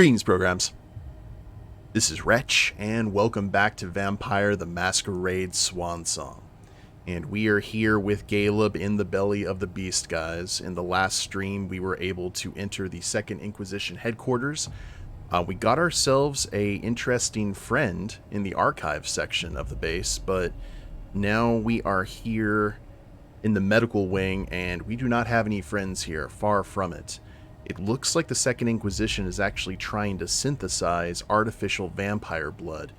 Greetings, programs. This is Wretch, and welcome back to Vampire the Masquerade Swansong. And we are here with Galeb in the belly of the beast, guys. In the last stream, we were able to enter the Second Inquisition headquarters. We got ourselves a interesting friend in the archive section of the base, but now we are here in the medical wing, and we do not have any friends here, far from it. It looks like the Second Inquisition is actually trying to synthesize artificial vampire blood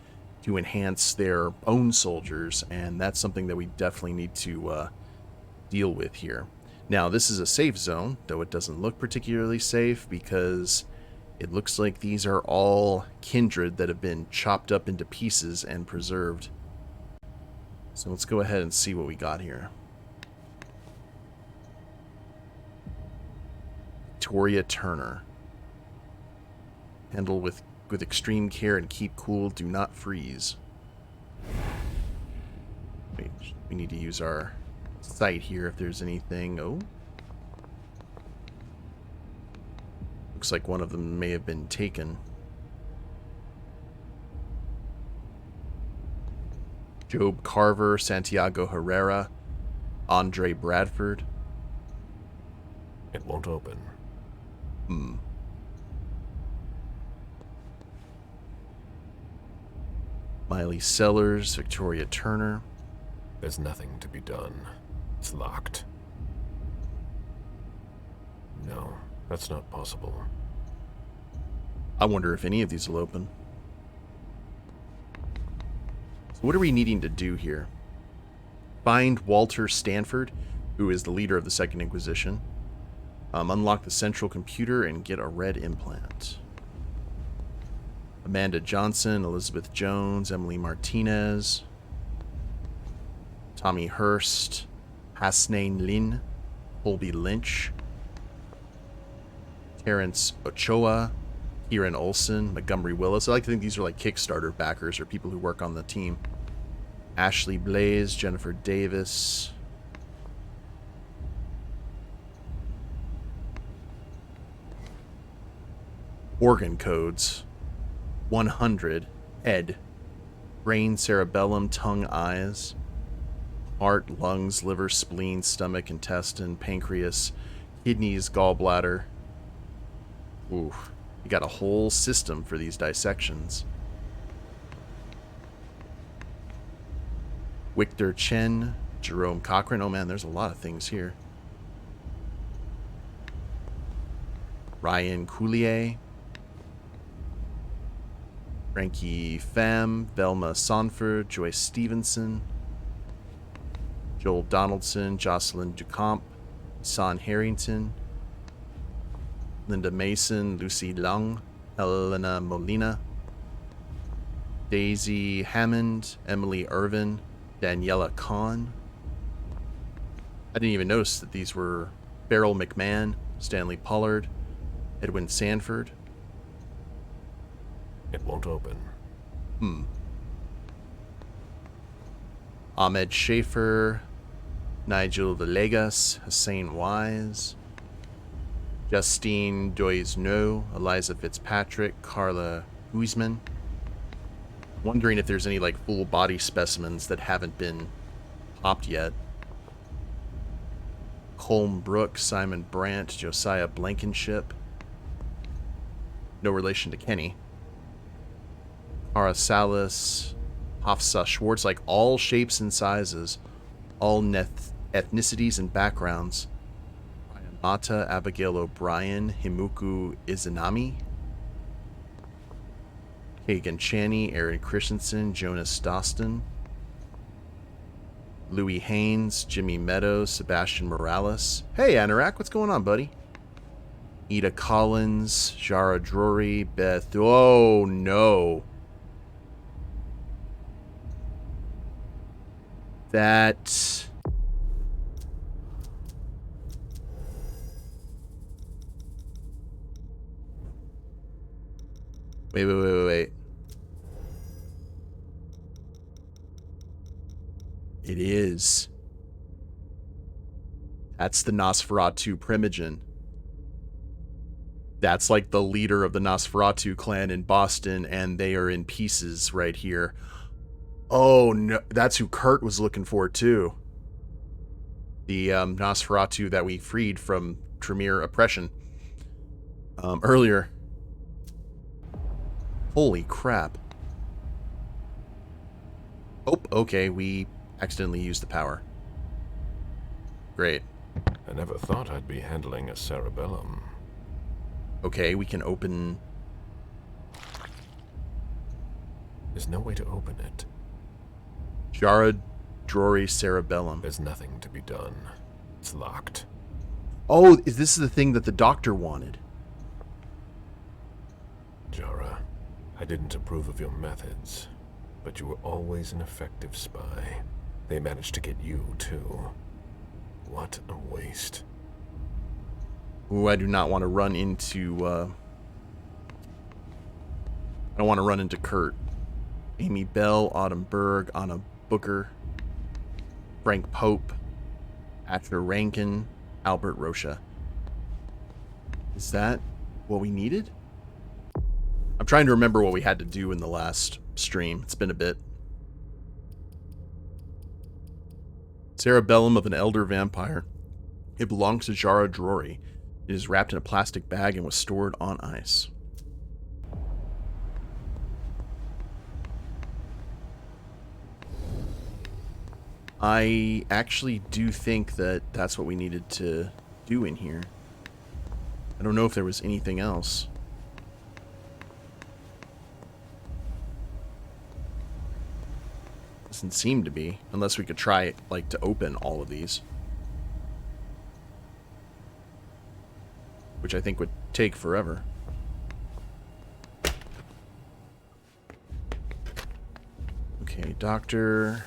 to enhance their own soldiers, and that's something that we definitely need to deal with here. Now, this is a safe zone, though it doesn't look particularly safe because it looks like these are all kindred that have been chopped up into pieces and preserved. So let's go ahead and see what we got here. Victoria Turner. Handle with extreme care and keep cool. Do not freeze. Wait, we need to use our sight here if there's anything. Oh. Looks like one of them may have been taken. Job Carver, Santiago Herrera, Andre Bradford. It won't open. Miley Sellers, Victoria Turner. There's nothing to be done. It's locked. No, that's not possible. I wonder if any of these will open. So what are we needing to do here? Find Walter Stanford, who is the leader of the Second Inquisition. Unlock the central computer and get a red implant. Amanda Johnson, Elizabeth Jones, Emily Martinez, Tommy Hurst, Hasnain Lin, Colby Lynch, Terrence Ochoa, Kieran Olson, Montgomery Willis. I like to think these are like Kickstarter backers or people who work on the team. Ashley Blaze, Jennifer Davis. Organ codes. 100. Head. Brain, cerebellum, tongue, eyes. Heart, lungs, liver, spleen, stomach, intestine, pancreas, kidneys, gallbladder. Ooh, you got a whole system for these dissections. Victor Chen, Jerome Cochran. Oh man, there's a lot of things here. Ryan Coulier. Frankie Pham, Velma Sonford, Joyce Stevenson, Joel Donaldson, Jocelyn Ducamp, Son Harrington, Linda Mason, Lucy Lung, Helena Molina, Daisy Hammond, Emily Irvin, Daniela Kahn. I didn't even notice that these were Beryl McMahon, Stanley Pollard, Edwin Sanford. It won't open. Ahmed Schaefer, Nigel Villegas, Hussein Wise, Justine Doisneau, Eliza Fitzpatrick, Carla Huisman. Wondering if there's any like full body specimens that haven't been popped yet. Colm Brooks, Simon Brandt, Josiah Blankenship. No relation to Kenny. Cara Salas, Hafsa Schwartz, like all shapes and sizes, all ethnicities and backgrounds. Ryan Mata, Abigail O'Brien, Himuku Izanami, Kagan Chaney, Aaron Christensen, Jonas Doston, Louis Haynes, Jimmy Meadows, Sebastian Morales. Hey, Anorak, what's going on, buddy? Ida Collins, Jara Drury, Beth. Oh, no. That... Wait. It is. That's the Nosferatu Primogen. That's like the leader of the Nosferatu clan in Boston, and they are in pieces right here. Oh, no, that's who Kurt was looking for, too. The Nosferatu that we freed from Tremere oppression earlier. Holy crap. Oh, okay, we accidentally used the power. Great. I never thought I'd be handling a cerebellum. Okay, we can open... There's no way to open it. Jara Drory Cerebellum. There's nothing to be done. It's locked. Oh, this is the thing that the doctor wanted. Jara, I didn't approve of your methods, but you were always an effective spy. They managed to get you, too. What a waste. Ooh, I do not want to run into, I don't want to run into Kurt. Amy Bell, Autumn Berg, Anna Booker, Frank Pope, Asher Rankin, Albert Rocha. Is that what we needed? I'm trying to remember what we had to do in the last stream. It's been a bit. Cerebellum of an elder vampire. It belongs to Jara Drory. It is wrapped in a plastic bag and was stored on ice. I actually do think that that's what we needed to do in here. I don't know if there was anything else. Doesn't seem to be, unless we could try, like, to open all of these. Which I think would take forever. Okay, doctor.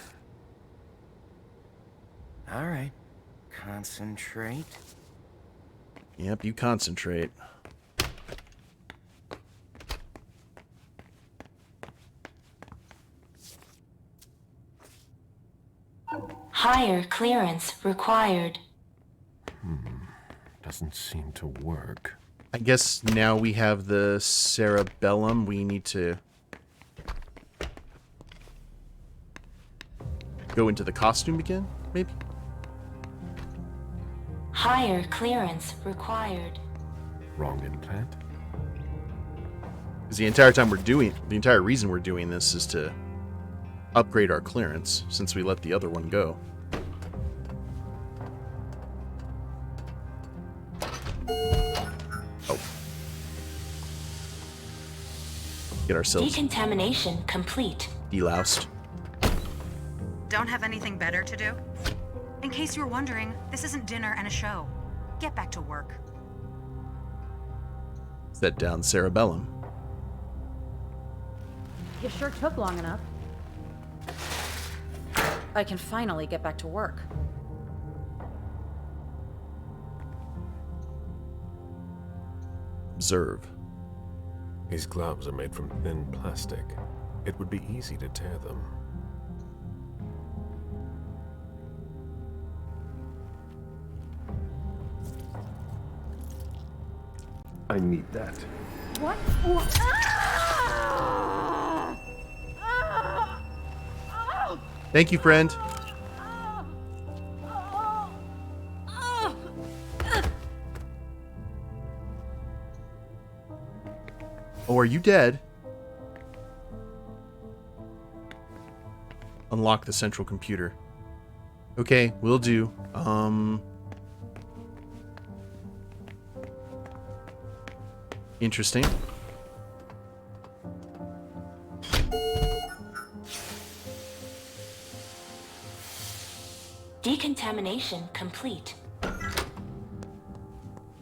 All right. Concentrate. Yep, you concentrate. Higher clearance required. Doesn't seem to work. I guess now we have the cerebellum. We need to go into the costume again, maybe? Higher clearance required. Wrong implant? Because the entire reason we're doing this is to upgrade our clearance, since we let the other one go. Oh. Get ourselves Decontamination complete. deloused. Don't have anything better to do? In case you were wondering, this isn't dinner and a show. Get back to work. Set down cerebellum. You sure took long enough. I can finally get back to work. Observe. These gloves are made from thin plastic. It would be easy to tear them. I need that. What? Thank you, friend. Oh, are you dead? Unlock the central computer. Okay, will do. Interesting. Decontamination complete.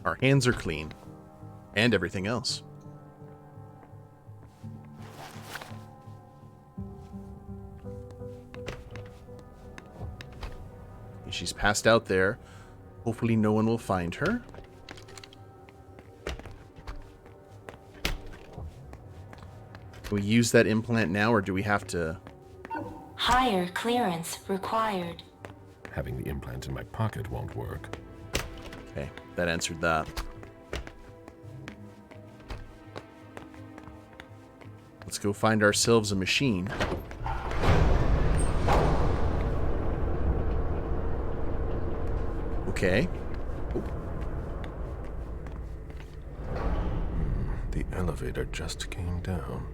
Our hands are clean. And everything else. She's passed out there. Hopefully no one will find her. Do we use that implant now, or do we have to... Higher clearance required. Having the implant in my pocket won't work. Okay, that answered that. Let's go find ourselves a machine. Okay. The elevator just came down.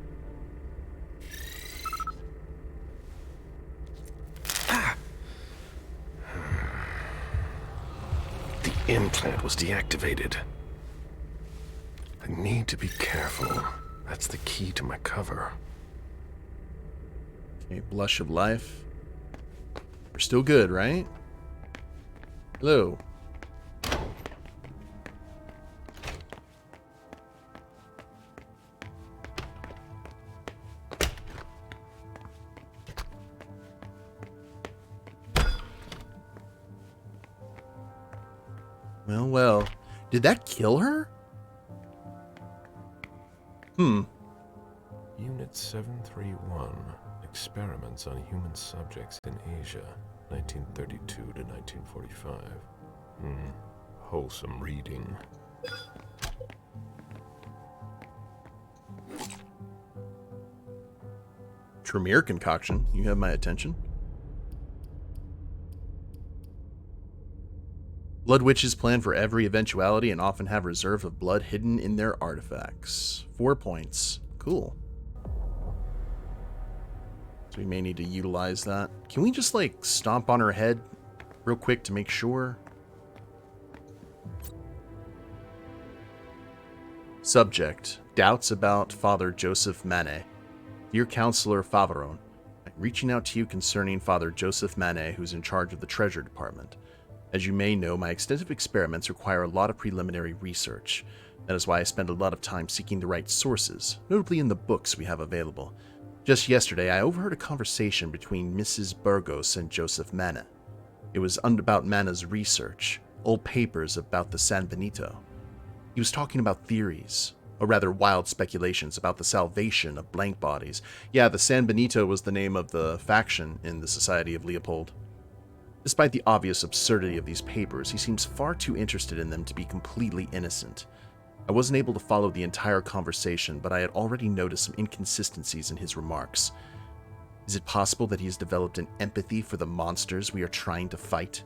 The implant was deactivated. I need to be careful. That's the key to my cover. Okay, blush of life. We're still good, right? Hello. Well, well. Did that kill her? Unit 731. Experiments on human subjects in Asia, 1932 to 1945. Wholesome reading. Tremere concoction. You have my attention. Blood witches plan for every eventuality and often have reserve of blood hidden in their artifacts. 4 points. Cool. So we may need to utilize that. Can we just, like, stomp on her head real quick to make sure? Subject. Doubts about Father Joseph Manet. Dear Counselor Faveron, I'm reaching out to you concerning Father Joseph Manet, who's in charge of the Treasure Department. As you may know, my extensive experiments require a lot of preliminary research. That is why I spend a lot of time seeking the right sources, notably in the books we have available. Just yesterday, I overheard a conversation between Mrs. Burgos and Joseph Manet. It was about Manet's research, old papers about the San Benito. He was talking about theories, or rather wild speculations about the salvation of blank bodies. Yeah, the San Benito was the name of the faction in the Society of Leopold. Despite the obvious absurdity of these papers, he seems far too interested in them to be completely innocent. I wasn't able to follow the entire conversation, but I had already noticed some inconsistencies in his remarks. Is it possible that he has developed an empathy for the monsters we are trying to fight?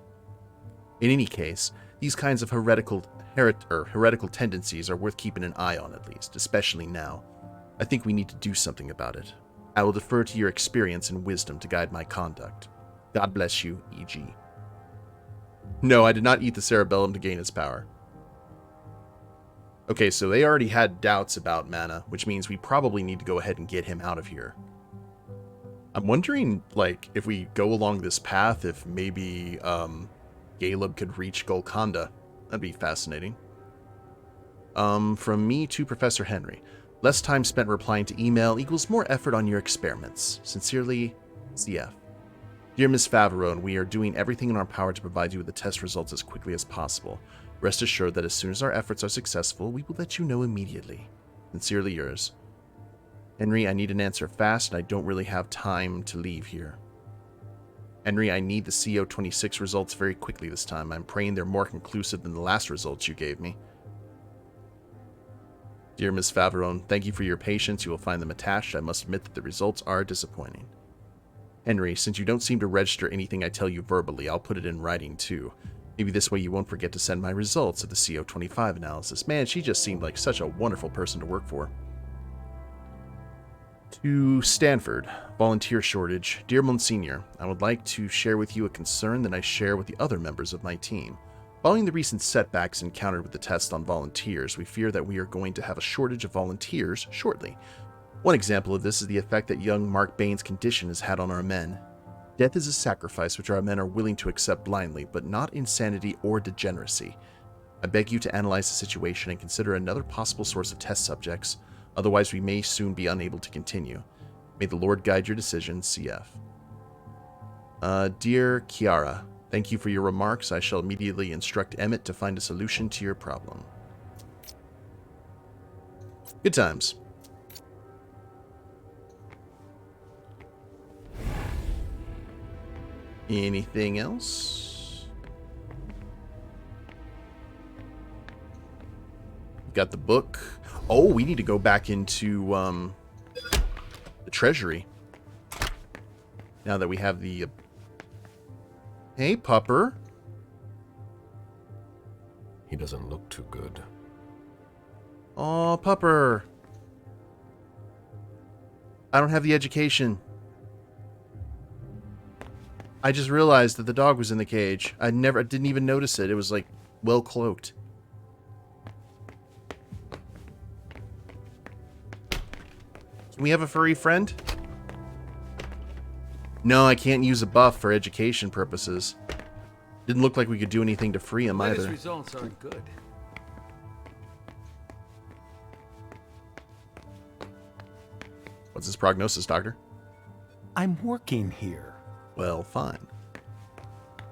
In any case, these kinds of heretical tendencies are worth keeping an eye on at least, especially now. I think we need to do something about it. I will defer to your experience and wisdom to guide my conduct. God bless you, E.G. No, I did not eat the cerebellum to gain its power. Okay, so they already had doubts about Mana, which means we probably need to go ahead and get him out of here. I'm wondering, like, if we go along this path, if maybe Galeb could reach Golconda. That'd be fascinating. From me to Professor Henry. Less time spent replying to email equals more effort on your experiments. Sincerely, CF. Dear Miss Faveron, we are doing everything in our power to provide you with the test results as quickly as possible. Rest assured that as soon as our efforts are successful, we will let you know immediately. Sincerely yours. Henry, I need an answer fast, and I don't really have time to leave here. Henry, I need the CO-26 results very quickly this time. I'm praying they're more conclusive than the last results you gave me. Dear Miss Faveron, thank you for your patience. You will find them attached. I must admit that the results are disappointing. Henry, since you don't seem to register anything I tell you verbally, I'll put it in writing too. Maybe this way you won't forget to send my results of the CO-25 analysis. Man, she just seemed like such a wonderful person to work for. To Stanford, volunteer shortage. Dear Monsignor, I would like to share with you a concern that I share with the other members of my team. Following the recent setbacks encountered with the test on volunteers, we fear that we are going to have a shortage of volunteers shortly. One example of this is the effect that young Mark Bain's condition has had on our men. Death is a sacrifice which our men are willing to accept blindly, but not insanity or degeneracy. I beg you to analyze the situation and consider another possible source of test subjects, otherwise we may soon be unable to continue. May the Lord guide your decision, CF. Dear Kiara, thank you for your remarks. I shall immediately instruct Emmett to find a solution to your problem. Good times. Anything else? Got the book. Oh, we need to go back into treasury. Now that we have the... Hey, pupper. He doesn't look too good. Aw, pupper. I don't have the education. I just realized that the dog was in the cage. I didn't even notice it. It was, like, well cloaked. Can we have a furry friend? No, I can't use a buff for education purposes. Didn't look like we could do anything to free him either. Results aren't good. What's his prognosis, doctor? I'm working here. Well, fine.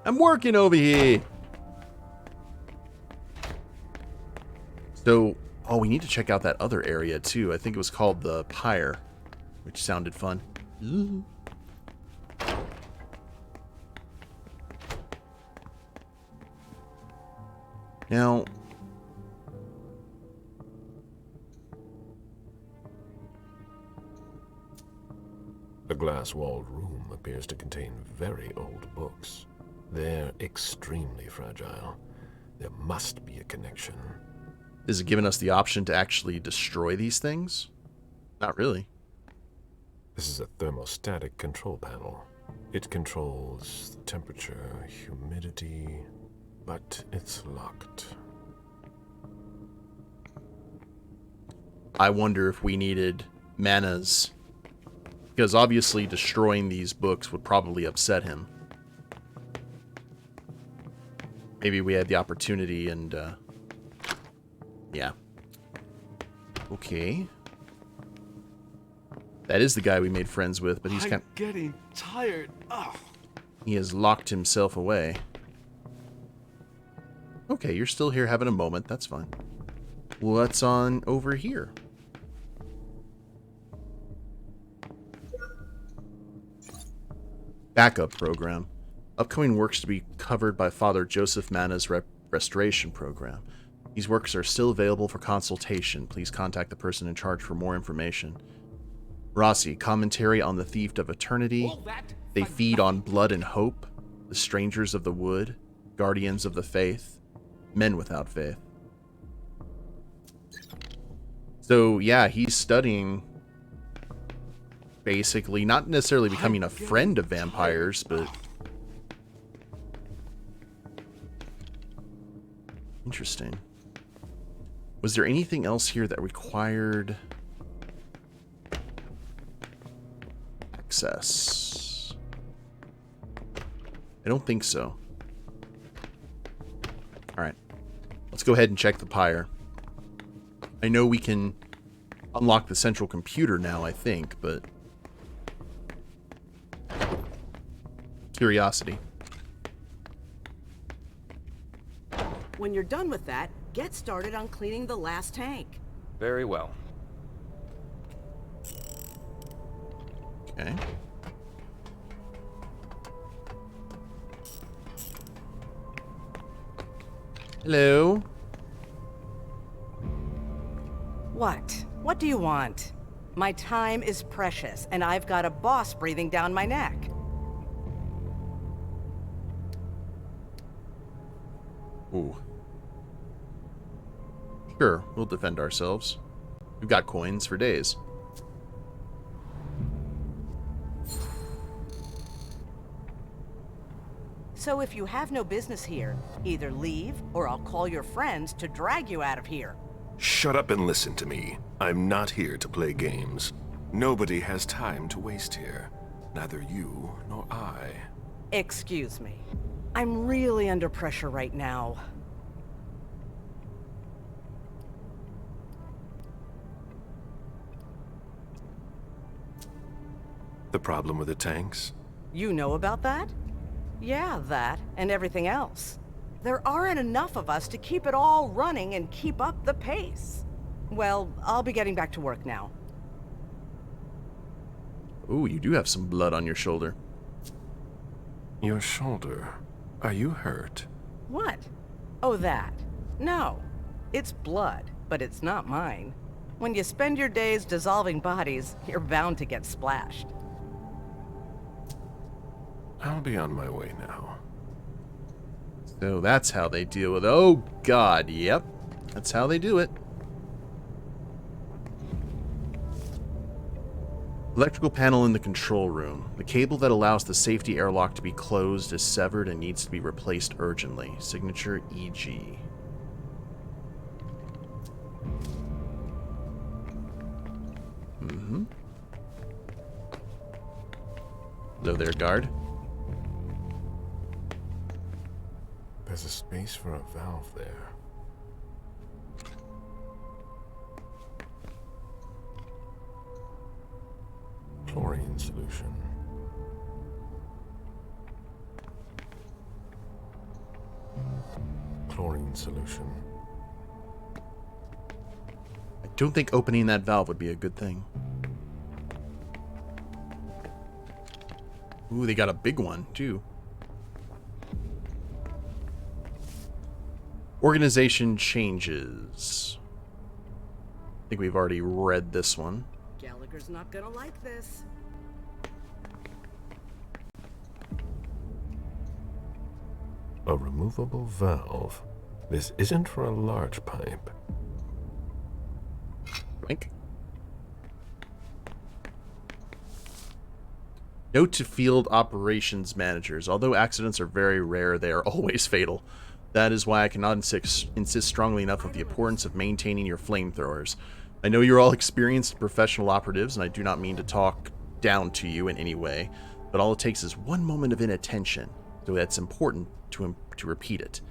I'm working over here. So, oh, we need to check out that other area too. I think it was called the Pyre, which sounded fun. Ooh. Now, The glass-walled room appears to contain very old books. They're extremely fragile. There must be a connection. is it giving us the option to actually destroy these things? Not really. This is a thermostatic control panel. It controls the temperature, humidity, but it's locked. I wonder if we needed manas. Because obviously destroying these books would probably upset him. Maybe we had the opportunity and, yeah. Okay. That is the guy we made friends with, but he's kind of... getting tired. Ugh. He has locked himself away. Okay, you're still here having a moment. That's fine. What's on over here? Backup program. Upcoming works to be covered by Father Joseph Mana's restoration program. These works are still available for consultation. Please contact the person in charge for more information. Rossi, commentary on the Thief of Eternity. They feed on blood and hope. The strangers of the wood. Guardians of the faith. Men without faith. So, yeah, he's studying... basically, not necessarily becoming a friend of vampires, but... Interesting. Was there anything else here that required... access? I don't think so. Alright. Let's go ahead and check the pyre. I know we can unlock the central computer now, I think, but... curiosity. When you're done with that, get started on cleaning the last tank. Very well. Okay. Hello? What? What do you want? My time is precious, and I've got a boss breathing down my neck. Ooh. Sure, we'll defend ourselves. We've got coins for days. So if you have no business here, either leave, or I'll call your friends to drag you out of here. Shut up and listen to me. I'm not here to play games. Nobody has time to waste here. Neither you nor I. Excuse me. I'm really under pressure right now. The problem with the tanks? You know about that? Yeah, that, and everything else. There aren't enough of us to keep it all running and keep up the pace. Well, I'll be getting back to work now. Ooh, you do have some blood on your shoulder. Your shoulder. Are you hurt? What? Oh, that. No. It's blood, but it's not mine. When you spend your days dissolving bodies, you're bound to get splashed. I'll be on my way now. So that's how they deal with... Oh, God, yep. That's how they do it. Electrical panel in the control room. The cable that allows the safety airlock to be closed is severed and needs to be replaced urgently. Signature EG. Mm-hmm. Hello there, guard. There's a space for a valve there. Chlorine solution. Chlorine solution. I don't think opening that valve would be a good thing. Ooh, they got a big one, too. Organization changes. I think we've already read this one. Gallagher's not gonna like this. A removable valve. This isn't for a large pipe. Blink. Note to field operations managers. Although accidents are very rare, they are always fatal. That is why I cannot insist strongly enough of the importance of maintaining your flamethrowers. I know you're all experienced professional operatives, and I do not mean to talk down to you in any way, but all it takes is one moment of inattention, so that's important to repeat it.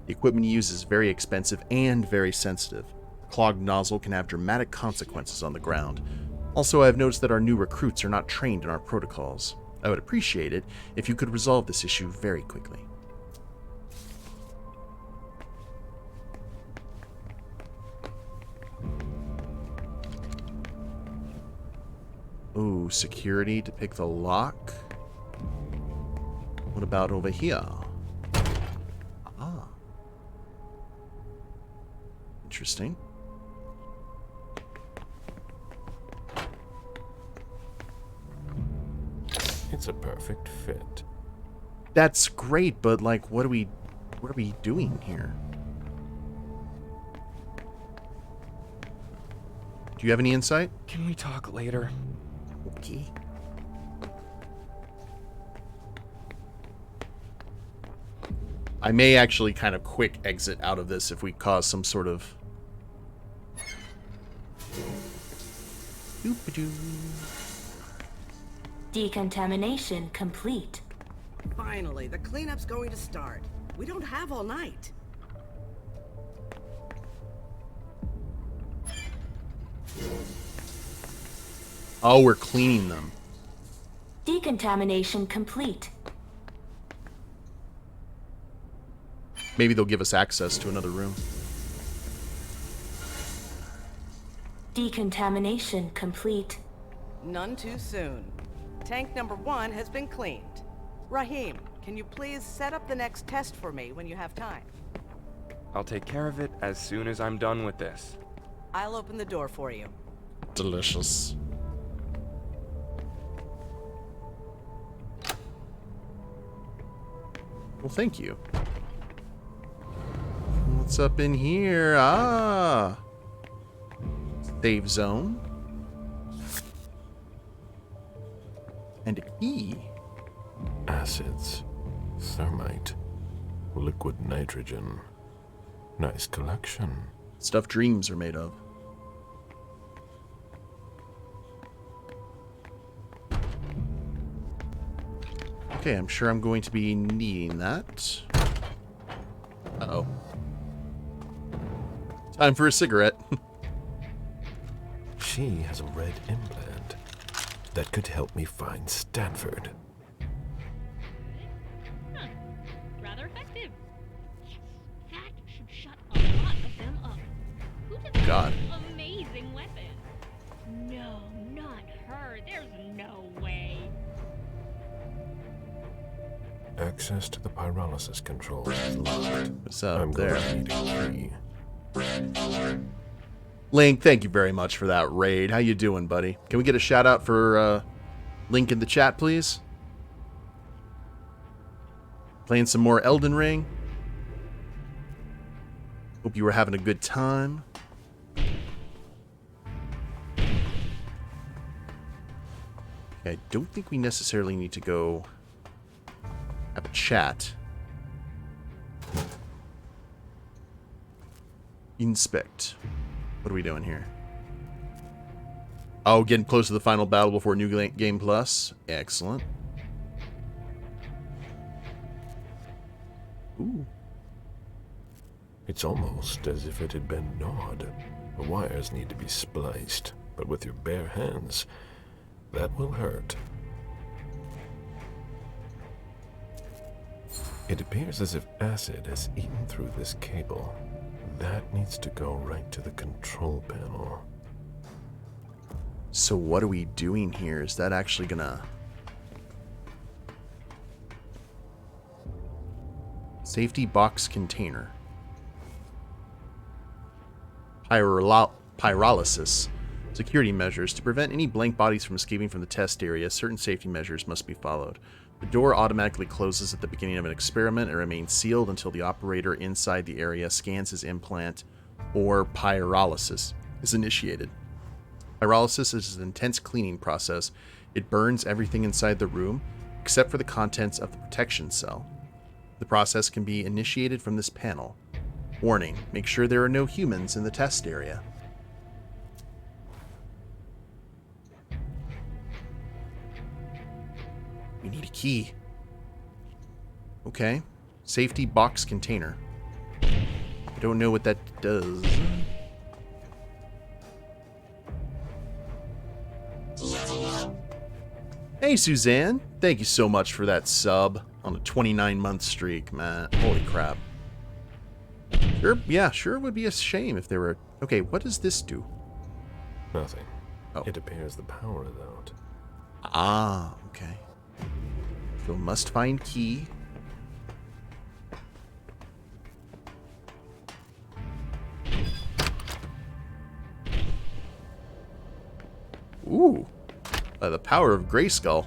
The equipment you use is very expensive and very sensitive. A clogged nozzle can have dramatic consequences on the ground. Also, I have noticed that our new recruits are not trained in our protocols. I would appreciate it if you could resolve this issue very quickly. Ooh, security to pick the lock. What about over here? Ah. Interesting. It's a perfect fit. That's great, but like what are we doing here? Do you have any insight? Can we talk later? Okay. I may actually kind of quick exit out of this if we cause some sort of... Doop-a-doo. Decontamination complete. Finally, the cleanup's going to start. We don't have all night. Oh, we're cleaning them. Decontamination complete. Maybe they'll give us access to another room. Decontamination complete. None too soon. Tank number 1 has been cleaned. Rahim, can you please set up the next test for me when you have time? I'll take care of it as soon as I'm done with this. I'll open the door for you. Delicious. Well, thank you. What's up in here? Ah! Save zone. And a key. Acids, thermite, liquid nitrogen. Nice collection. Stuff dreams are made of. Okay, I'm sure I'm going to be needing that. Uh-oh. Time for a cigarette. She has a red implant that could help me find Stanford. Huh. Rather effective. Yes, that should shut a lot of them up. Who did that God. amazing weapon? No, not her. There's no way. Access to the pyrolysis controls is locked. What's up I'm there? going to need a key. Link, thank you very much for that raid. How you doing, buddy? Can we get a shout out for Link in the chat, please? Playing some more Elden Ring. Hope you were having a good time. Okay, I don't think we necessarily need to go have a chat. Inspect. What are we doing here? Oh, getting close to the final battle before New Game Plus. Excellent. Ooh. It's almost as if it had been gnawed. The wires need to be spliced, but with your bare hands, that will hurt. It appears as if acid has eaten through this cable. That needs to go right to the control panel. So what are we doing here? Is that actually gonna... Safety box container. Pyrolysis. Security measures. To prevent any blank bodies from escaping from the test area, certain safety measures must be followed. The door automatically closes at the beginning of an experiment and remains sealed until the operator inside the area scans his implant or pyrolysis is initiated. Pyrolysis is an intense cleaning process. It burns everything inside the room except for the contents of the protection cell. The process can be initiated from this panel. Warning, make sure there are no humans in the test area. We need a key. Okay. Safety box container. I don't know what that does. Hey, Suzanne. Thank you so much for that sub on a 29-month streak, man. Holy crap. Sure, yeah, sure would be a shame if there were... Okay, what does this do? Nothing. Oh. It appears the power is out. Ah, okay. So must find key. Ooh. The power of Grayskull.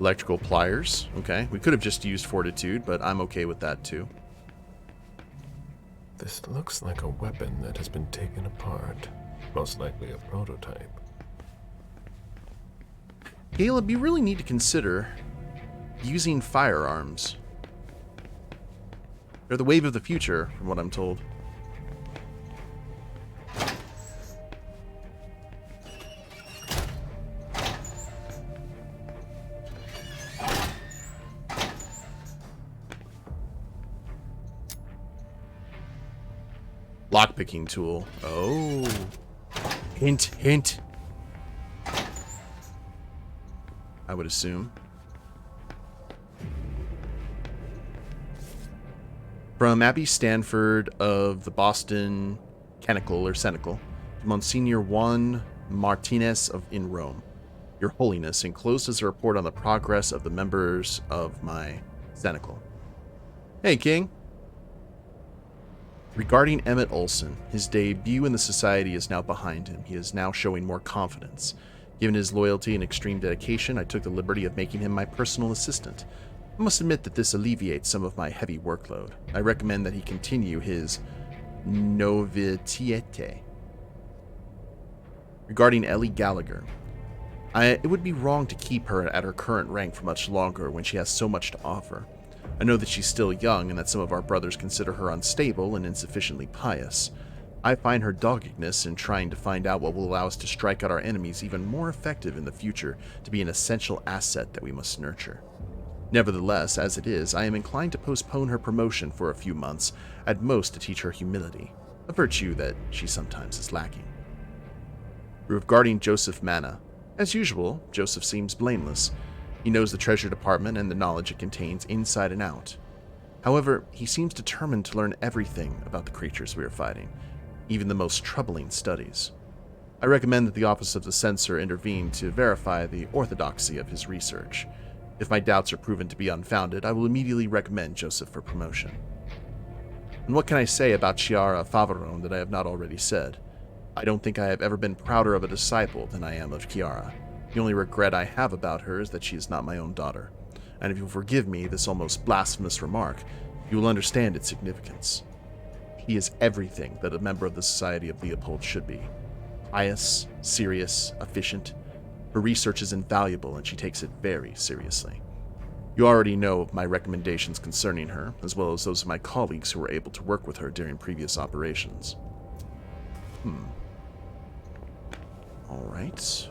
Electrical pliers. Okay. We could have just used Fortitude, but I'm okay with that too. This looks like a weapon that has been taken apart. Most likely a prototype. Galeb, you really need to consider using firearms. They're the wave of the future, from what I'm told. Lockpicking tool. Oh. Hint, hint. I would assume. From Abby Stanford of the Boston Canicle or Cenacle to Monsignor Juan Martinez in Rome. Your Holiness, enclosed is a report on the progress of the members of my Cenacle. Hey, King. Regarding Emmett Olson, his debut in the Society is now behind him. He is now showing more confidence. Given his loyalty and extreme dedication, I took the liberty of making him my personal assistant. I must admit that this alleviates some of my heavy workload. I recommend that he continue his novitiate. Regarding Ellie Gallagher, it would be wrong to keep her at her current rank for much longer when she has so much to offer. I know that she's still young and that some of our brothers consider her unstable and insufficiently pious. I find her doggedness in trying to find out what will allow us to strike out our enemies even more effective in the future to be an essential asset that we must nurture. Nevertheless, as it is, I am inclined to postpone her promotion for a few months, at most to teach her humility, a virtue that she sometimes is lacking. Regarding Joseph Manna, as usual, Joseph seems blameless. He knows the treasure department and the knowledge it contains inside and out. However, he seems determined to learn everything about the creatures we are fighting, even the most troubling studies. I recommend that the Office of the Censor intervene to verify the orthodoxy of his research. If my doubts are proven to be unfounded, I will immediately recommend Joseph for promotion. And what can I say about Chiara Favarone that I have not already said? I don't think I have ever been prouder of a disciple than I am of Chiara. The only regret I have about her is that she is not my own daughter. And if you'll forgive me this almost blasphemous remark, you will understand its significance. She is everything that a member of the Society of Leopold should be. Pious, serious, efficient. Her research is invaluable and she takes it very seriously. You already know of my recommendations concerning her, as well as those of my colleagues who were able to work with her during previous operations. Alright.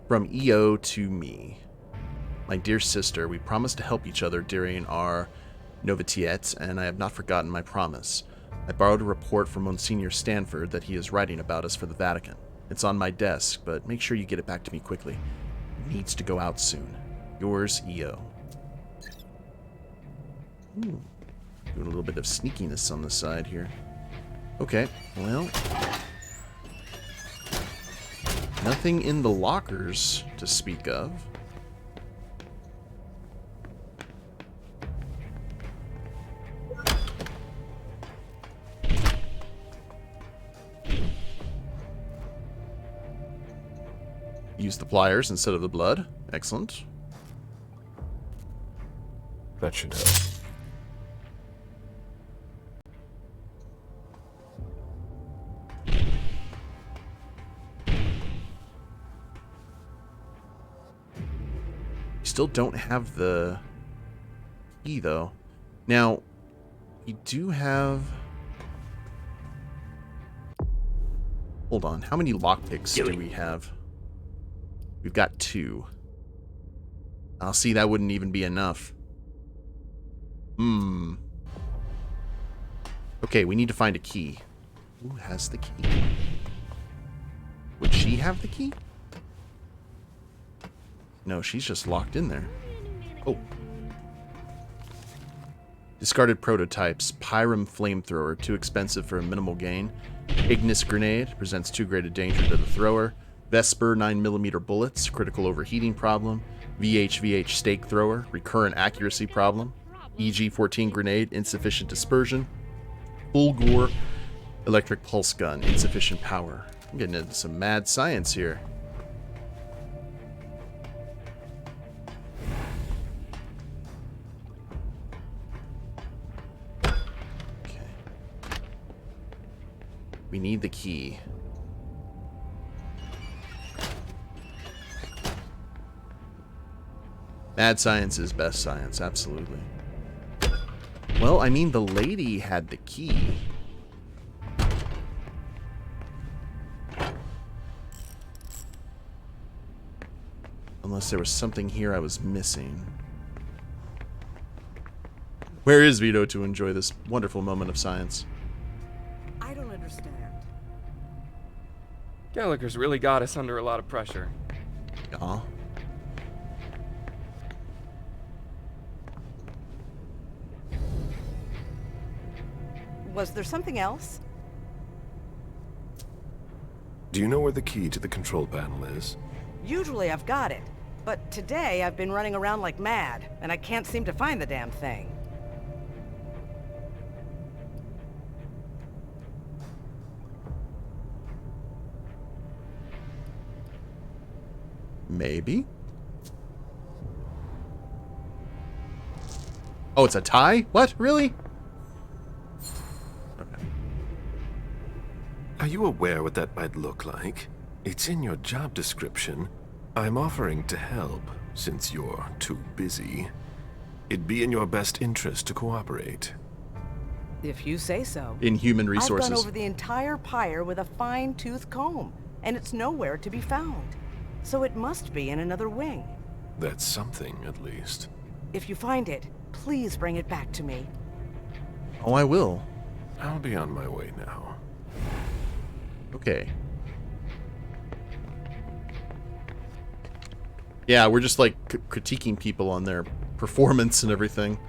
From EO to me. My dear sister, we promised to help each other during our novitiate, and I have not forgotten my promise. I borrowed a report from Monsignor Stanford that he is writing about us for the Vatican. It's on my desk, but make sure you get it back to me quickly. It needs to go out soon. Yours, EO. Ooh. Doing a little bit of sneakiness on the side here. Okay, well... nothing in the lockers to speak of. Use the pliers instead of the blood. Excellent. That should help. Still don't have the key, though. Now, we do have... hold on. How many lockpicks do we have? We've got 2. I'll see, that wouldn't even be enough. Okay, we need to find a key. Who has the key? Would she have the key? No, she's just locked in there. Oh. Discarded prototypes. Pyrum flamethrower, too expensive for a minimal gain. Ignis grenade, presents too great a danger to the thrower. Vesper 9mm bullets, critical overheating problem. VH stake thrower, recurrent accuracy problem. EG-14 grenade, insufficient dispersion. Fulgor electric pulse gun, insufficient power. I'm getting into some mad science here. We need the key. Mad science is best science, absolutely. Well, I mean, the lady had the key. Unless there was something here I was missing. Where is Vito to enjoy this wonderful moment of science? I don't understand. Gallagher's really got us under a lot of pressure. Aw. Was there something else? Do you know where the key to the control panel is? Usually I've got it, but today I've been running around like mad, and I can't seem to find the damn thing. Maybe? Oh, it's a tie? What? Really? Okay. Are you aware what that might look like? It's in your job description. I'm offering to help, since you're too busy. It'd be in your best interest to cooperate. If you say so. In human resources. I've gone over the entire pyre with a fine-tooth comb, and it's nowhere to be found. So it must be in another wing. That's something, at least. If you find it, please bring it back to me. Oh, I will. I'll be on my way now. Okay. Yeah, we're just like critiquing people on their performance and everything.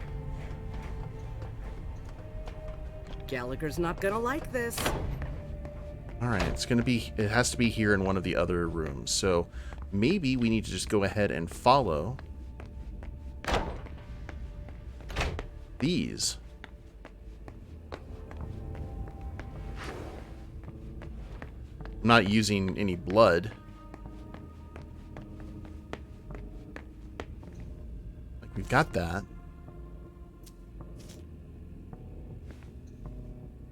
Gallagher's not gonna like this. Alright, it has to be here in one of the other rooms. So maybe we need to just go ahead and follow bees. I'm not using any blood. Like, we've got that.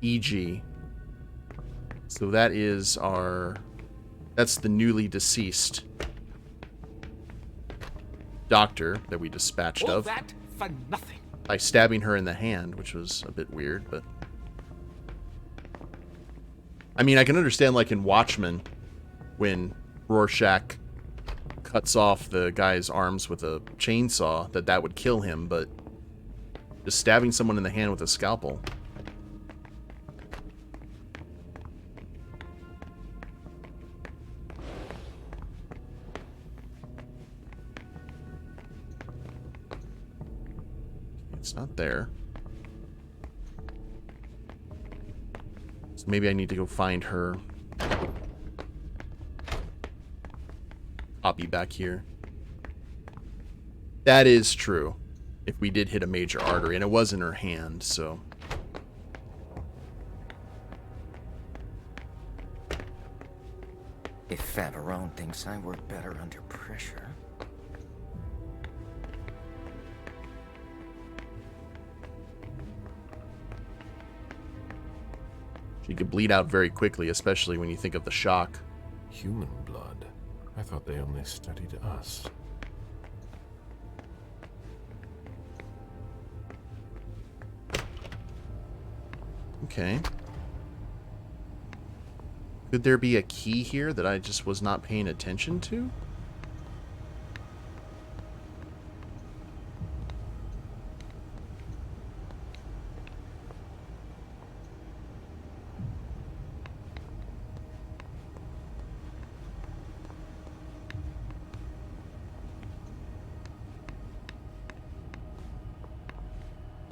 EG. So that is our... That's the newly deceased doctor that we dispatched All of. that for nothing. By stabbing her in the hand, which was a bit weird, but... I mean, I can understand, like, in Watchmen, when Rorschach cuts off the guy's arms with a chainsaw, that would kill him, but just stabbing someone in the hand with a scalpel... It's not there. So maybe I need to go find her copy back here. That is true. If we did hit a major artery, and it was in her hand, so... If Favarone thinks I work better under pressure... She could bleed out very quickly, especially when you think of the shock. Human blood? I thought they only studied us. Okay. Could there be a key here that I just was not paying attention to?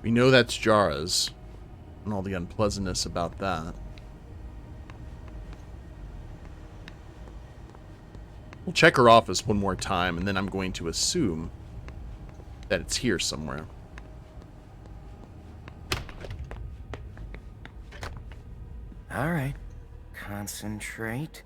We know that's Jara's, and all the unpleasantness about that. We'll check her office one more time, and then I'm going to assume that it's here somewhere. All right. Concentrate.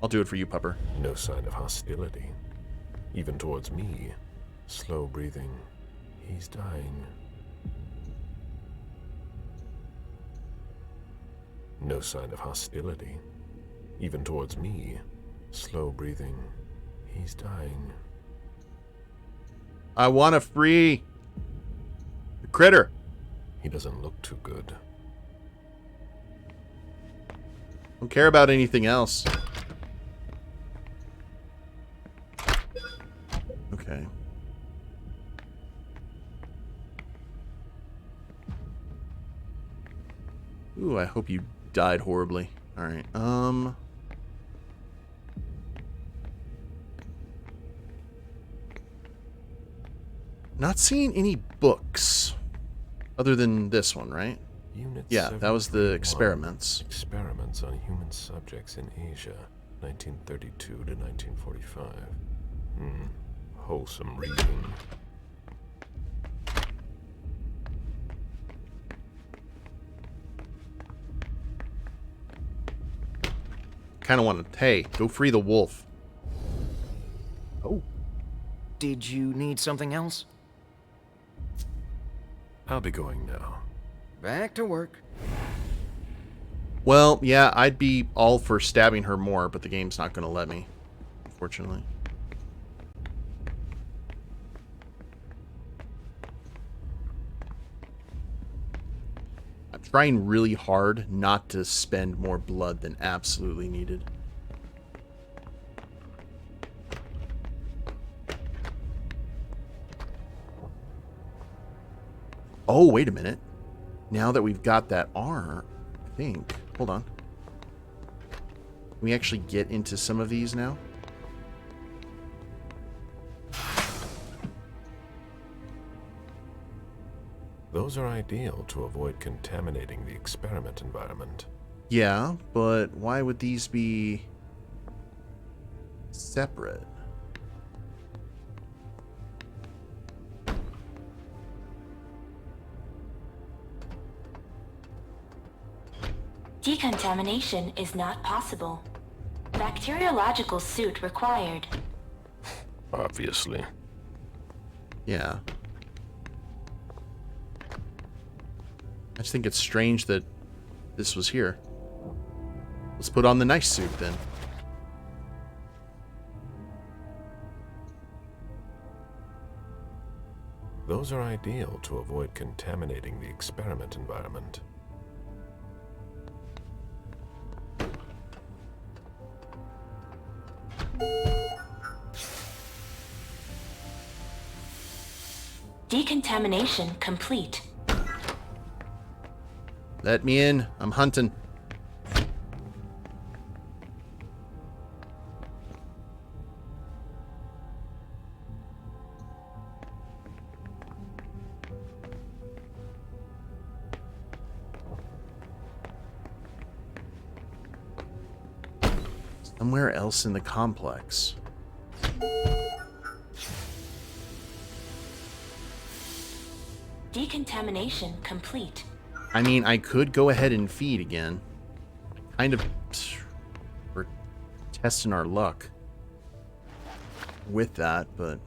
I'll do it for you, Pupper. No sign of hostility. Even towards me. Slow breathing. He's dying. No sign of hostility. Even towards me. Slow breathing. He's dying. I want to free the critter. He doesn't look too good. Don't care about anything else. Okay. Ooh, I hope you died horribly. Alright, not seeing any books. Other than this one, right? Unit Yeah, that was the 731. experiments. Experiments on human subjects in Asia, 1932 to 1945. Wholesome reading. Kind of want to... Hey, go free the wolf. Oh. Did you need something else? I'll be going now. Back to work. Well, yeah, I'd be all for stabbing her more, but the game's not going to let me, unfortunately. I'm trying really hard not to spend more blood than absolutely needed. Oh, wait a minute. Now that we've got that arm, I think... Hold on. Can we actually get into some of these now? Those are ideal to avoid contaminating the experiment environment. Yeah, but why would these be separate? Decontamination is not possible. Bacteriological suit required. Obviously. Yeah. I just think it's strange that this was here. Let's put on the nice suit then. Those are ideal to avoid contaminating the experiment environment. Decontamination complete. Let me in. I'm hunting. Somewhere else in the complex. Decontamination complete. I mean, I could go ahead and feed again. Kind of... We're testing our luck with that, but...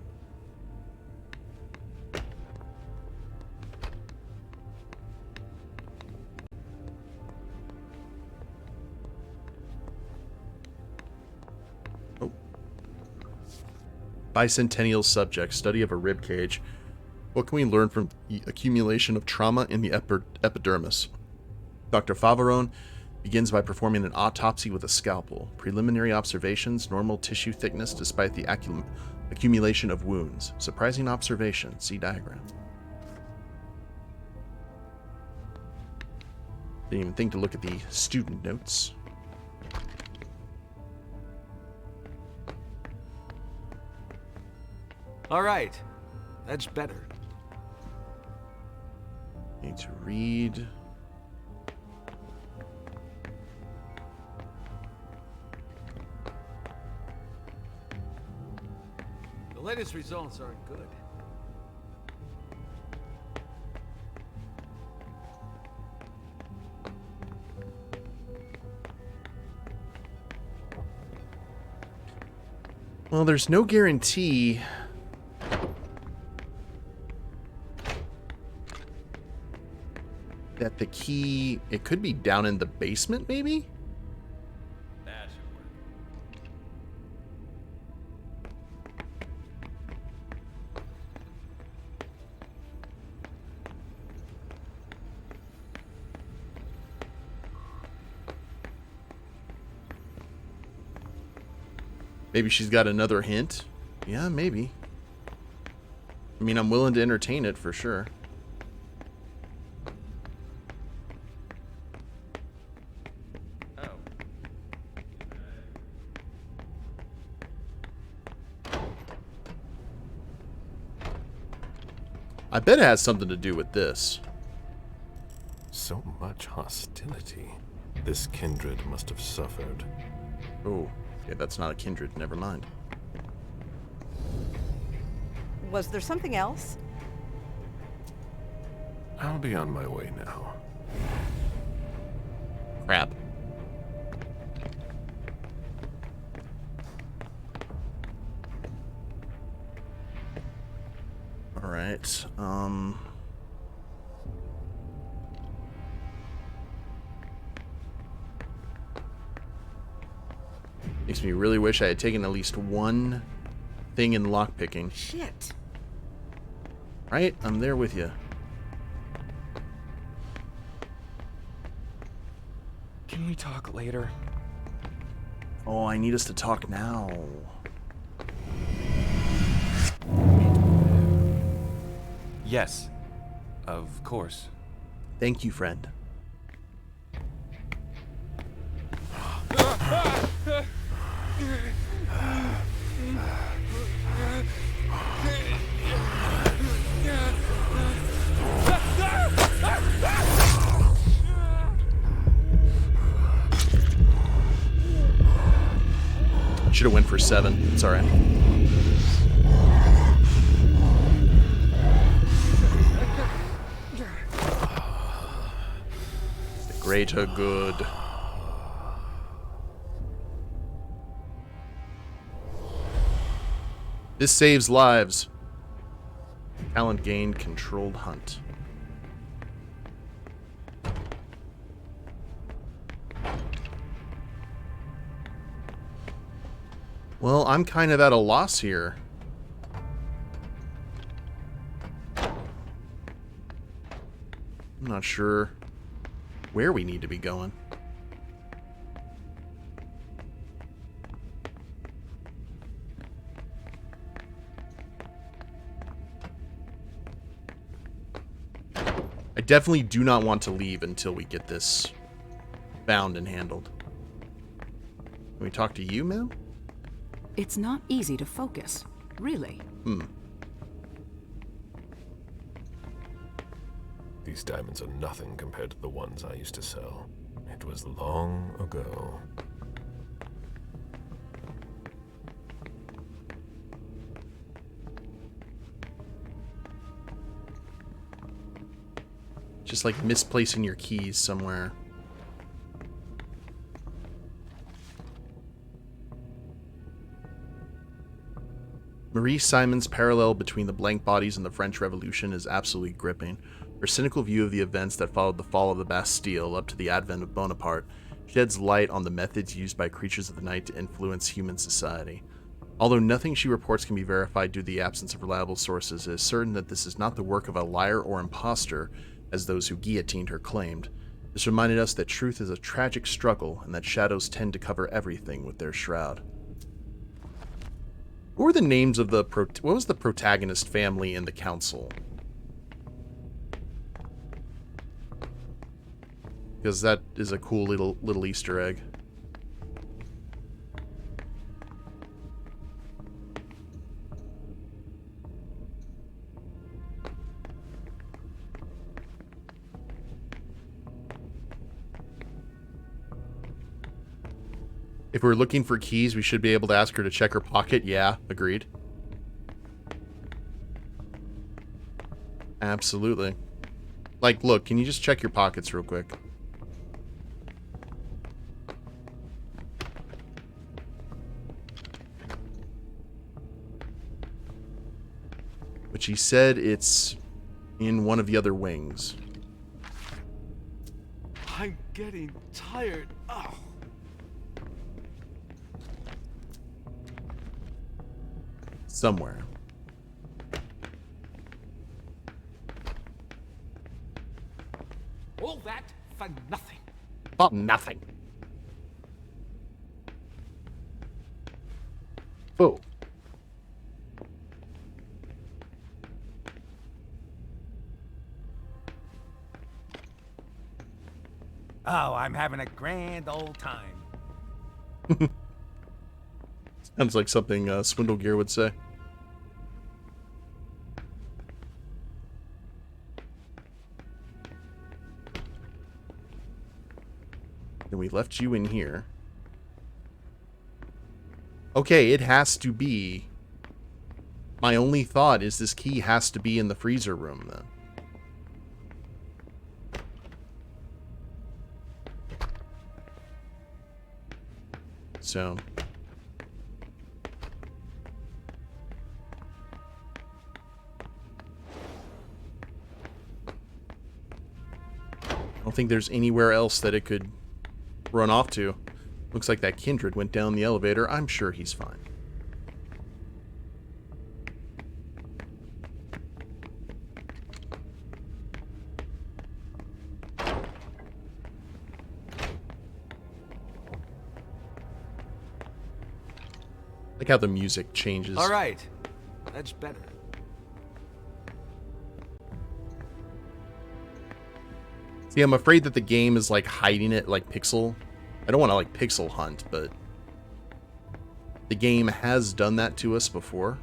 Oh. Bicentennial subject, study of a rib cage. What can we learn from the accumulation of trauma in the epidermis? Dr. Favarone begins by performing an autopsy with a scalpel. Preliminary observations, normal tissue thickness despite the accumulation of wounds. Surprising observation. See diagram. Didn't even think to look at the student notes. All right. That's better. Need to read. The latest results aren't good. Well, there's no guarantee that the key, it could be down in the basement, maybe? That should work. Maybe she's got another hint. Yeah, maybe. I mean, I'm willing to entertain it for sure. I bet it has something to do with this. So much hostility. This kindred must have suffered. Oh, yeah, that's not a kindred. Never mind. Was there something else? I'll be on my way now. Crap. All right. Makes me really wish I had taken at least one thing in lockpicking. Shit. Right? I'm there with you. Can we talk later? Oh, I need us to talk now. Yes. Of course. Thank you, friend. Should have went for 7. It's alright. The greater good. This saves lives. Talent gained, controlled hunt. Well, I'm kind of at a loss here. I'm not sure where we need to be going. I definitely do not want to leave until we get this found and handled. Can we talk to you, ma'am? It's not easy to focus, really. These diamonds are nothing compared to the ones I used to sell. It was long ago. Just like misplacing your keys somewhere. Marie Simon's parallel between the blank bodies and the French Revolution is absolutely gripping. Her cynical view of the events that followed the fall of the Bastille up to the advent of Bonaparte sheds light on the methods used by creatures of the night to influence human society. Although nothing she reports can be verified due to the absence of reliable sources, it is certain that this is not the work of a liar or impostor, as those who guillotined her claimed. This reminded us that truth is a tragic struggle, and that shadows tend to cover everything with their shroud. What were the names of the what was the protagonist family in the council? Because that is a cool little Easter egg. If we're looking for keys, we should be able to ask her to check her pocket. Yeah, agreed. Absolutely. Like, look, can you just check your pockets real quick? But she said it's in one of the other wings. I'm getting tired. Oh. Somewhere. All that for nothing. For nothing. Oh. Oh, I'm having a grand old time. Sounds like something Swindlegear would say. Then we left you in here. Okay, it has to be. My only thought is this key has to be in the freezer room then. So. I don't think there's anywhere else that it could run off to. Looks like that kindred went down the elevator. I'm sure he's fine. Like how the music changes. All right. That's better. See, I'm afraid that the game is like hiding it like pixel. I don't want to like pixel hunt, but the game has done that to us before.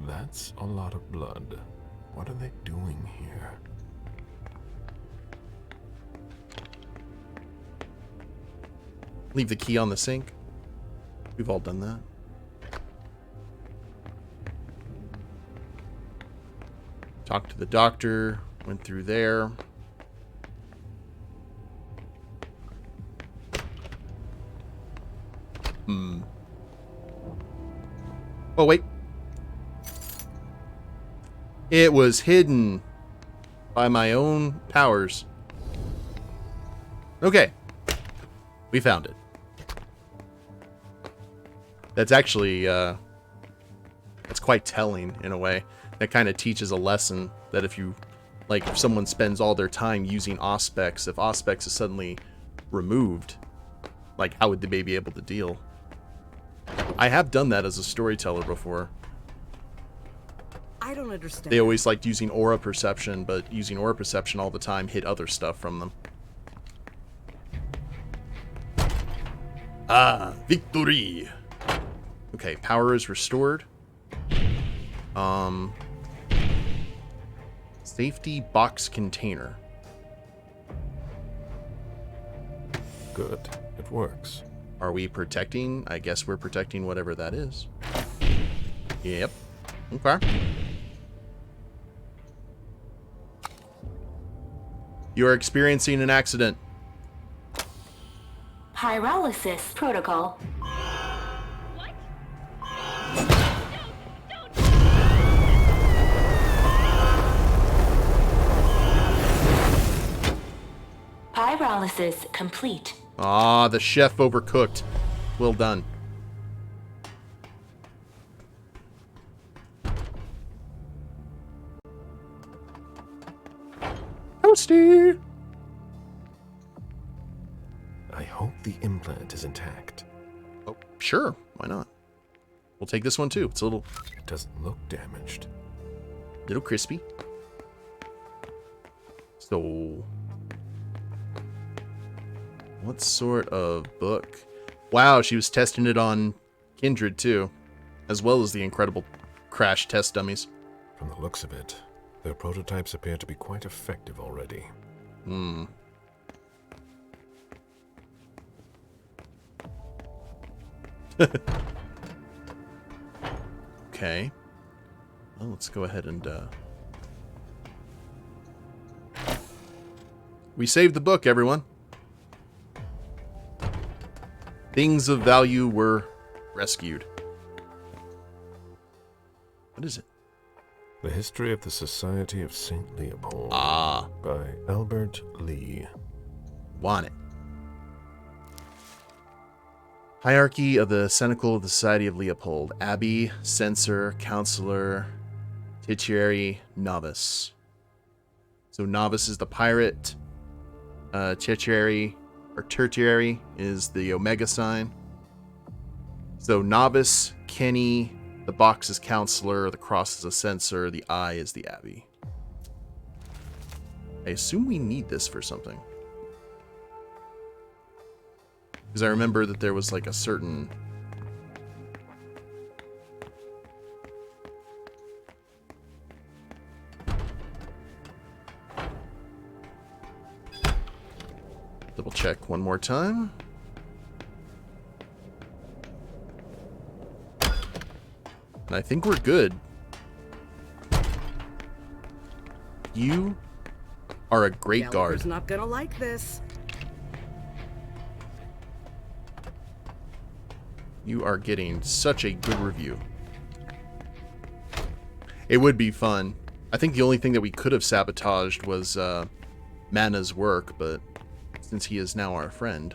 That's a lot of blood. What are they doing here? Leave the key on the sink. We've all done that. Talked to the doctor. Went through there. Oh, wait. It was hidden by my own powers. Okay. We found it. That's actually, that's quite telling in a way. That kind of teaches a lesson that if you, like, if someone spends all their time using Auspex, if Auspex is suddenly removed, like, how would they be able to deal? I have done that as a storyteller before. I don't understand. They always liked using aura perception, but using aura perception all the time hid other stuff from them. Ah, victory! Okay, power is restored. Safety box container. Good. It works. Are we protecting? I guess we're protecting whatever that is. Yep. Okay. You are experiencing an accident. Pyrolysis protocol. Pyrolysis complete. Ah, the chef overcooked. Well done. Toasty! I hope the implant is intact. Oh, sure. Why not? We'll take this one too. It's a little... It doesn't look damaged. Little crispy. So... what sort of book? Wow, she was testing it on Kindred too, as well as the incredible crash test dummies. From the looks of it, their prototypes appear to be quite effective already. Hmm. Okay. Well, let's go ahead and, we saved the book, everyone. Things of value were rescued. What is it? The History of the Society of St. Leopold. Ah. By Albert Lee. Want it. Hierarchy of the Cenacle of the Society of Leopold. Abbey, Censor, Counselor, Tituary, Novice. So Novice is the pirate. Tituary, or Tertiary, is the Omega sign. So Novice, Kenny, the box is Counselor, the cross is a Censor, the eye is the Abbey. I assume we need this for something. Because I remember that there was like a certain... double check one more time. And I think we're good. You are a great guard. Galeb's not gonna like this. You are getting such a good review. It would be fun. I think the only thing that we could have sabotaged was Mana's work, but since he is now our friend.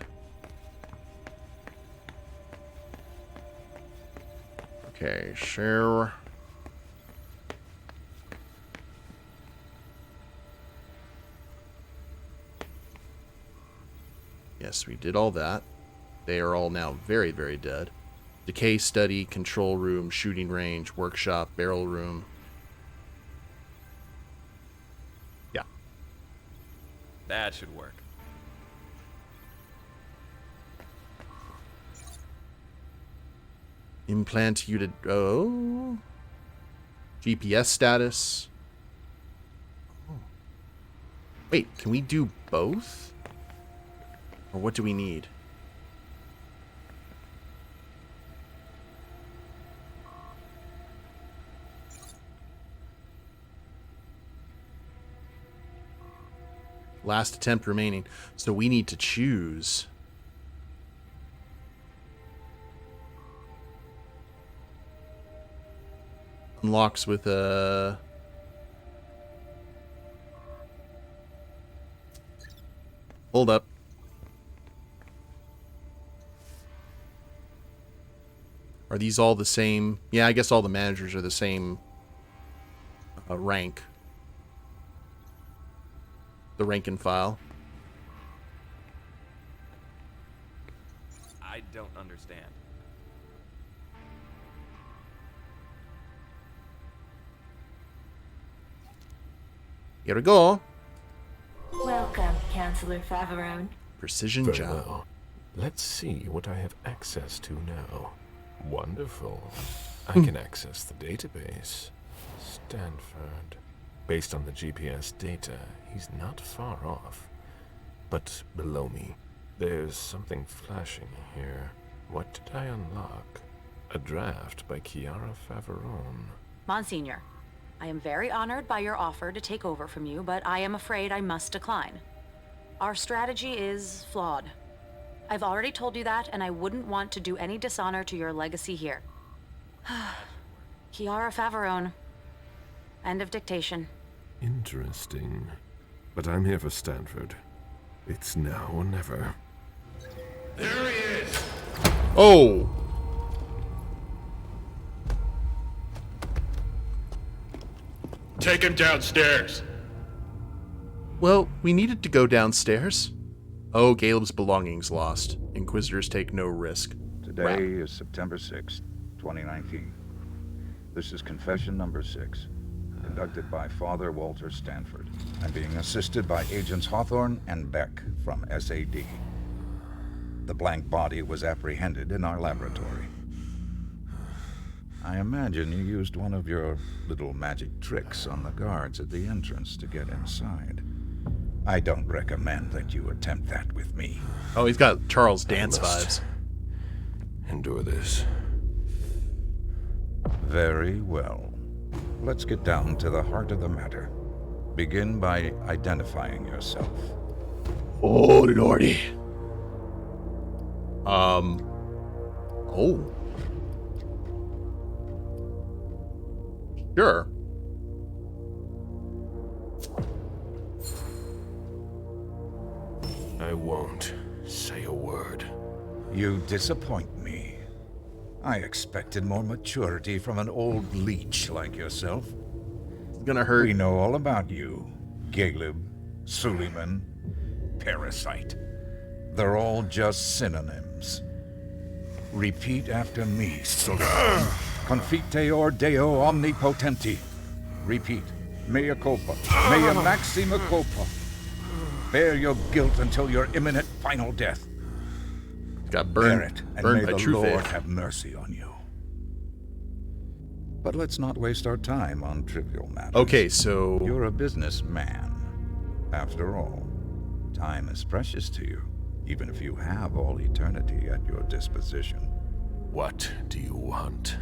Okay, share. Yes, we did all that. They are all now very, very dead. Decay study, control room, shooting range, workshop, barrel room. Yeah. That should work. Implant you to... oh. GPS status. Oh. Wait, can we do both? Or what do we need? Last attempt remaining. So we need to choose. Unlocks with a... Hold up. Are these all the same? Yeah, I guess all the managers are the same rank. The rank and file. I don't understand. Here we go. Welcome, Counselor Faverone. Precision Very job. well. Let's see what I have access to now. Wonderful. I can access the database. Stanford. Based on the GPS data, he's not far off. But below me, there's something flashing here. What did I unlock? A draft by Chiara Faverone. Monsignor, I am very honored by your offer to take over from you, but I am afraid I must decline. Our strategy is flawed. I've already told you that, and I wouldn't want to do any dishonor to your legacy here. Chiara Faverone. End of dictation. Interesting. But I'm here for Stanford. It's now or never. There he is! Oh! Take him downstairs. Well, we needed to go downstairs. Oh, Galeb's belongings lost. Inquisitors take no risk. Today is September 6th, 2019. This is confession number 6, conducted by Father Walter Stanford. I'm being assisted by Agents Hawthorne and Beck from SAD. The blank body was apprehended in our laboratory. I imagine you used one of your little magic tricks on the guards at the entrance to get inside. I don't recommend that you attempt that with me. Oh, he's got Charles Dance vibes. Endure this. Very well. Let's get down to the heart of the matter. Begin by identifying yourself. Oh, lordy. Oh. Sure. I won't say a word. You disappoint me. I expected more maturity from an old leech like yourself. It's gonna hurt. We know all about you. Galeb, Suleiman, Parasite. They're all just synonyms. Repeat after me, Suleiman. Confite or Deo omnipotenti. Repeat. Mea culpa. Mea maxima culpa. Bear your guilt until your imminent final death. Got burned, Bear it, and burned may by the true Lord faith. have mercy on you. But let's not waste our time on trivial matters. Okay, so... You're a businessman. After all, time is precious to you, even if you have all eternity at your disposition. What do you want?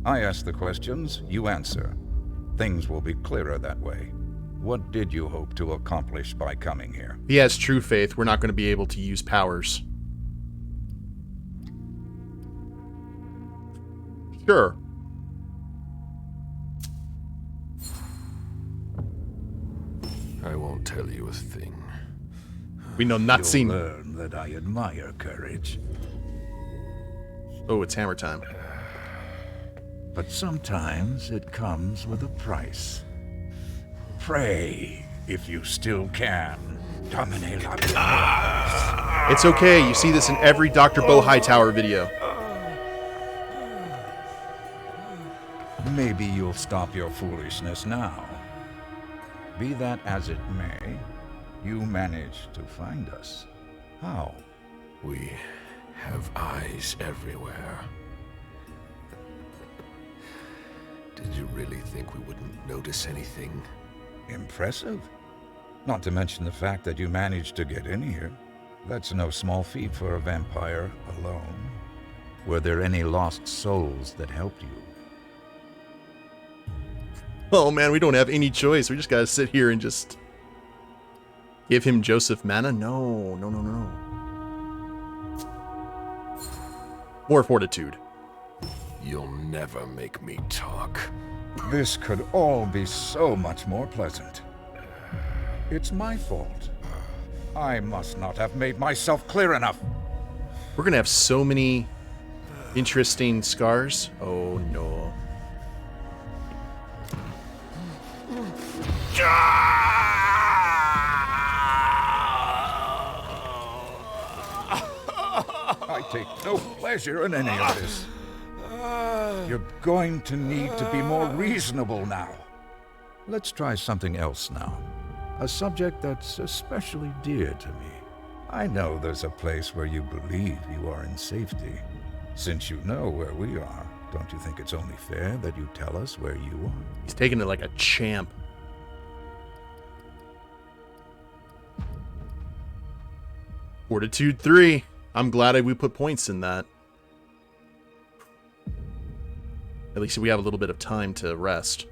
I ask the questions, you answer. Things will be clearer that way. What did you hope to accomplish by coming here? He has true faith. We're not going to be able to use powers. Sure. I won't tell you a thing. We know nothing. You'll learn that I admire courage. Oh, it's hammer time. But sometimes it comes with a price. Pray, if you still can. Domine la It's okay. You see this in every Dr. Bo Hightower video. Maybe you'll stop your foolishness now. Be that as it may, you managed to find us. How? We have eyes everywhere. Did you really think we wouldn't notice anything? Impressive. Not to mention the fact that you managed to get in here. That's no small feat for a vampire alone. Were there any lost souls that helped you? Oh man, we don't have any choice. We just gotta sit here and just Give him Joseph mana? No. More fortitude. You'll never make me talk. This could all be so much more pleasant. It's my fault. I must not have made myself clear enough. We're gonna have so many interesting scars. Oh no. I take no pleasure in any of this. You're going to need to be more reasonable now. Let's try something else now. A subject that's especially dear to me. I know there's a place where you believe you are in safety. Since you know where we are, don't you think it's only fair that you tell us where you are? He's taking it like a champ. Fortitude 3. I'm glad we put points in that. At least we have a little bit of time to rest.